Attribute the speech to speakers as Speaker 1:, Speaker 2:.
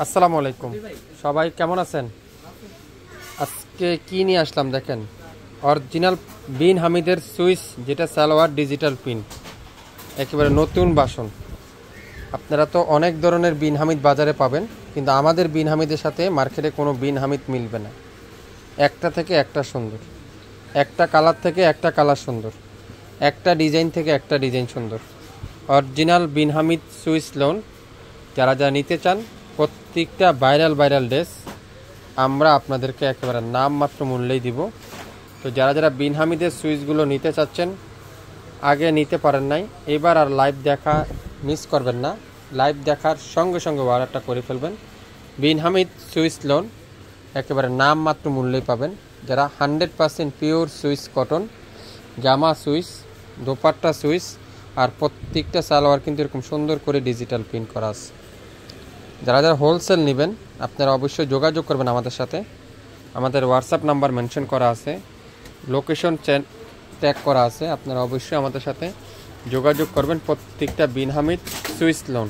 Speaker 1: আসসালামু আলাইকুম, সবাই কেমন আছেন? আজকে কি নিয়ে আসলাম দেখেন, অরিজিনাল বিন হামিদের সুইস, যেটা সালোয়ার ডিজিটাল প্রিন্ট, একেবারে নতুন বাসন। আপনারা তো অনেক ধরনের বিন হামিদ বাজারে পাবেন, কিন্তু আমাদের বিন হামিদের সাথে মার্কেটে কোনো বিন হামিদ মিলবে না। একটা থেকে একটা সুন্দর, একটা কালার থেকে একটা কালার সুন্দর, একটা ডিজাইন থেকে একটা ডিজাইন সুন্দর। অরিজিনাল বিন হামিদ সুইস লোন যারা যারা নিতে চান, প্রত্যেকটা ভাইরাল ড্রেস আমরা আপনাদেরকে একেবারে নামমাত্র মূল্যেই দিব। তো যারা যারা বিন হামিদের সুইচগুলো নিতে চাচ্ছেন, আগে নিতে পারেন নাই, এবার আর লাইভ দেখা মিস করবেন না। লাইভ দেখার সঙ্গে সঙ্গে অর্ডারটা করে ফেলবেন। বিন হামিদ সুইচ লোন একেবারে নামমাত্র মূল্যেই পাবেন। যারা 100% পিওর সুইচ কটন, জামা সুইচ, দোপাট্টা সুইচ, আর প্রত্যেকটা সালোয়ার কিন্তু এরকম সুন্দর করে ডিজিটাল প্রিন্ট করা আছে। যারা যারা হোলসেল নেবেন আপনারা অবশ্যই যোগাযোগ করবেন আমাদের সাথে। আমাদের হোয়াটসঅ্যাপ নাম্বার মেনশন করা আছে, লোকেশন ট্যাগ করা আছে। আপনারা অবশ্যই আমাদের সাথে যোগাযোগ করবেন প্রত্যেকটা বিন হামিদ সুইচ লোন।